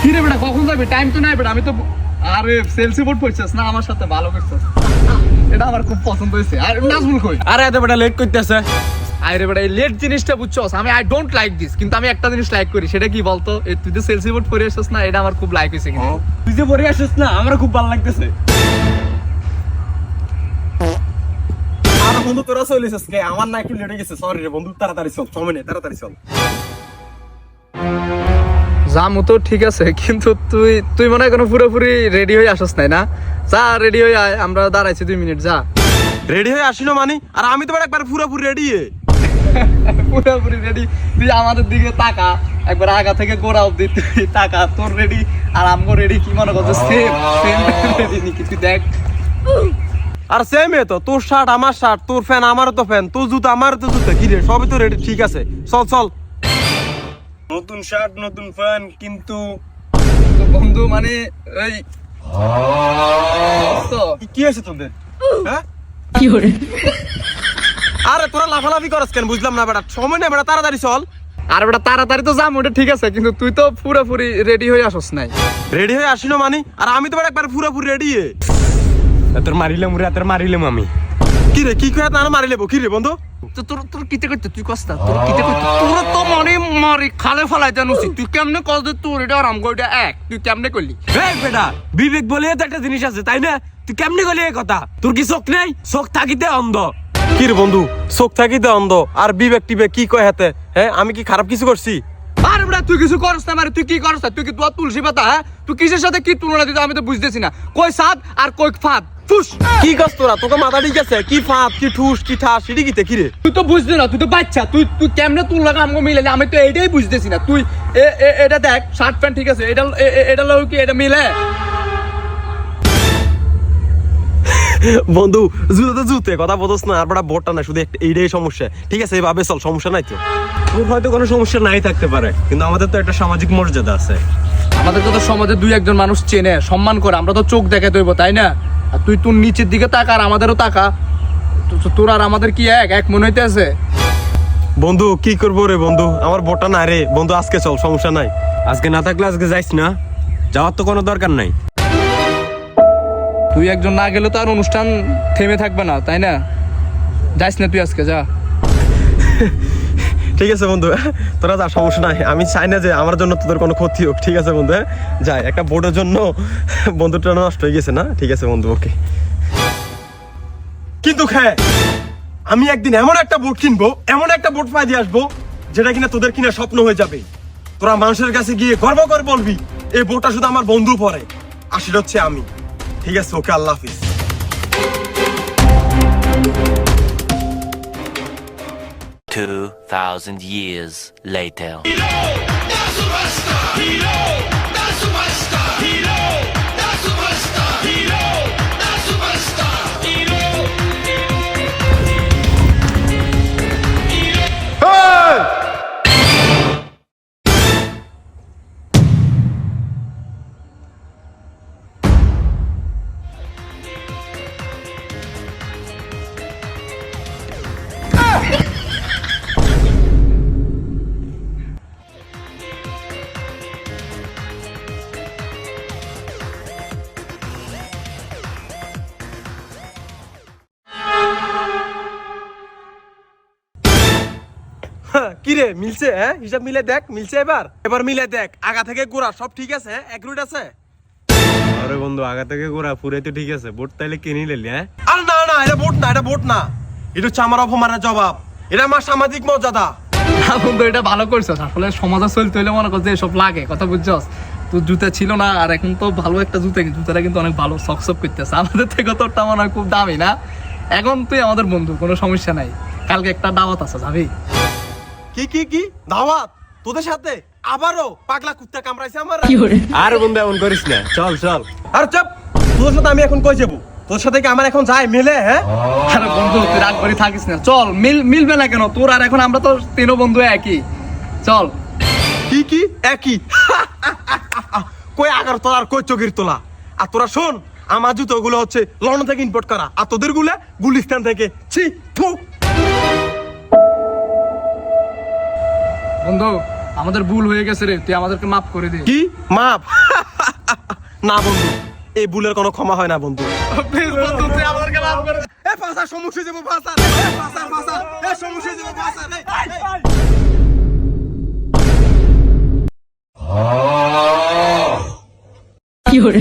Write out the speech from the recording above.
কি রে বেটা কখন যাবি? টাইম তো নাই বেটা। আমি তো আরে সেলসি বোর্ড পড়ছিস না আমার সাথে, ভালো করছিস। এটা আমার খুব পছন্দ হয়েছে। আর নাজমুল কই? আরে এত বেটা লেট করতেছে। আরে বেটা এই লেট জিনিসটা বুঝছস, আমি আই ডোন্ট লাইক দিস, কিন্তু আমি একটা জিনিস লাইক করি। সেটা কি বলতো? এই তুই তো সেলসি বোর্ড পরে আসছিস না, এটা আমার খুব লাইক হয়েছে। কিন্তু তুই যে পরে আসিস না, আমার খুব ভালো লাগতেছে। আর বন্ধু তোরা চলিস কে? আমার না একটু লেট হয়ে গেছে, সরি রে বন্ধু, তাড়াতাড়ি চল, সময় নেই, তাড়াতাড়ি চল। জামু তো ঠিক আছে, কিন্তু তুই তুই মনে হয় কোনো পুরোপুরি রেডি হয়ে আসস নাই না? যা রেডি হয়ে আয়, আমরা দাঁড়াইছি 2 মিনিট। যা রেডি হয়ে আসিল মানে? আর আমি তো একবার পুরোপুরি রেডি। পুরোপুরি রেডি। তুই আমাদের দিকে তাকা, একবার আগা থেকে গোড়া অব্দি তুই তাকা। তোর রেডি আর আমগো রেডি কি মনে করছিস? সেম সেম রেডি নাকি? তুই দেখ। আর সেম তো, তোর শার্ট আমার শার্ট, তোর ফ্যান আমারও তো ফ্যান, তোর জুতা আমারও তো জুতা, কি রে সবই তো রেডি, ঠিক আছে চল চল। নতুন শার্ট নতুন ফ্যান, কিন্তু তো বন্ধু মানে এই তো কি আছে তোদের? হ্যাঁ আরে তোরা লাফালাফি করস কেন বুঝলাম না বেটা, সময় নেই বেটা, তাড়াতাড়ি চল। আর বেটা তাড়াতাড়ি তো যাম, ওটা ঠিক আছে, কিন্তু তুই তো পুরোপুরি রেডি হয়ে আসস নাই। রেডি হয়ে আসিল মানে? আর আমি তো একবার পুরোপুরি রেডি। তোর মারিলাম রে, তোর মারিলাম আমি। কি রে কি কয়ে তার মারি লেবো? কি রে বন্ধু? তো তোর তোর কিতে করতে তুই কস্তা, তোর কিতে করতে তোর তো মানে মারি খালে ফলাই জানুসি। তুই কেমনে কস যে তোর এটা আরাম গইটা এক? তুই কেমনে করলি? এই বেটা, বিবেক বলে তো একটা জিনিস আছে, তাই না? তুই কেমনে গলি এই কথা? তোর কি চোখ নেই? চোখ থাকিতে অন্ধ। কি রে বন্ধু, চোখ থাকিতে অন্ধ আর বিবেক টিবেক কি কয় হাতে? হ্যাঁ আমি কি খারাপ কিছু করছি? আরে বেটা তুই কিছু করছ না, মানে তুই কি করছ? তুই কি তোর তুলসী পাতা? হ্যাঁ তুই কিসের সাথে কি তুলনা দিতে আমি তো বুঝতেছি না। কই সাদ আর কই ফাদ? ফুস কি করছ তোরা? তোকে মাথা ঠিক আছে? কি ফাঁদ কি ঠুস কি ঠাস সেটি কিতে? কি রে তুই তো বুঝলি না, তুই তো বাচ্চা। তুই তুই কেমনে তুল লাগা আমগো মিলে? আমি তো এইটাই বুঝতেছি না। তুই এটা দেখ, শার্ট প্যান্ট ঠিক আছে, এটা এটা লও কি এটা মিলে? বন্ধু জুতো তো জুতে কথা বলছ না, আর বড় বোটটা না, শুধু এইটাই সমস্যা। ঠিক আছে এইভাবে চল, সমস্যা নাই তো। তোর হয়তো কোনো সমস্যা নাই থাকতে পারে, কিন্তু আমাদের তো একটা সামাজিক মর্যাদা আছে। আমাদের তো সমাজে 2-1 মানুষ চেনে, সম্মান করে, আমরা তো চোখ দেখাতে হইব, তাই না? আর তুই তোর নিচের দিকে তাকা আর আমাদেরও তাকা। তোর আর আমাদের কি এক মনে হইতে আছে? বন্ধু কি করবো রে বন্ধু, আমার বোটটা না রে বন্ধু, আজকে চল, সমস্যা নাই। আজকে না থাকলে আজকে যাইস না, যাওয়ার তো কোনো দরকার নাই। তুই একজন না গেলে তো আর অনুষ্ঠান থেমে থাকবে না, তাই না? যাইস না তুই আজকে, যা। ঠিক আছে বন্ধু, তোরা যা, সমস্যা নাই। আমি চাই না যে আমার জন্য তোদের কোনো ক্ষতি হোক, ঠিক আছে বন্ধু? যাই, একটা বোটের জন্য বন্ধুটা নষ্ট হয়ে গেছে না, ঠিক আছে বন্ধু, ওকে। কিন্তু হ্যাঁ, আমি একদিন এমন একটা বোট কিনবো, এমন একটা বোট পাই দিয়ে আসবো, যেটা কিনা তোদের কিনা স্বপ্ন হয়ে যাবে। তোরা মানুষের কাছে গিয়ে গর্ব করে বলবি এই বোটটা শুধু আমার বন্ধু পরে, আর সেটা হচ্ছে আমি। ঠিক আছে, ওকে, আল্লাহ হাফিজ। 2,000 years later. কি রে মিলছে? হ্যাঁ হিসাব মিলে দেখ, মিলছে এবার? এবার মিলে দেখ, আগা থেকে গোড়া সব ঠিক আছে? হ্যাঁ এক রুট আছে? আরে বন্ধু, আগা থেকে গোড়া পুরাই তো ঠিক আছে, বোট তাইলে কিনে নিলি? হ্যাঁ আরে না না, এটা বোট না, এটা বোট না, এটা হচ্ছে আমার অপমানের জবাব, এটা আমার সামাজিক মর্যাদা। না বন্ধু, এটা ভালো করছিস। আসলে সমাজে চলতে হইলে মনে করছে এসব লাগে, কথা বুঝছস? তোর জুতা ছিল না, আর এখন তো ভালো একটা জুতাটা কিন্তু অনেক ভালো সকসক করতেছে। আমাদের থেকে তোরটা মনে হয় খুব দামি না? এখন তুই আমাদের বন্ধু, কোনো সমস্যা নাই। কালকে একটা দাওয়াত আছে, যাবি? কি কি কি দাওয়াত? তোদের সাথে আবারও পাগলা কুত্তা কামড়াইছে আমার? আরে বন্ধু এমন করিস না, চল চল। আর চুপ, তোদের সাথে আমি এখন কই যাবো? তোর সাথে কি আমার এখন যায় মেলে? হ্যাঁ আরে বন্ধু তুই রাগ করে থাকিস না, চল। মিলবে না কেন? তোর আর এখন আমরা তো 3 বন্ধু একই, চল। কি কি একই? কই আগার তোলা আর কই চোখের তোলা? আর তোরা শোন, আমার জুতোগুলো হচ্ছে লন্ডন থেকে ইম্পোর্ট করা, আর তোদের গুলা গুলিস্তান থেকে। ছি থু। বন্ধু আমাদের ভুল হয়ে গেছে রে, তুই আমাদেরকে মাফ করে দে। কি মাপ? না বন্ধু, এই ভুলের কোনো ক্ষমা হয় না বন্ধু। প্লিজ বন্ধু, তুই আমাদেরকে মাফ করে দে। এ ফাঁসা সমস্যা যাবো, ফাঁসা ফাঁসা ফাঁসা, এ সমস্যা যাবো, ফাঁসা। কি hore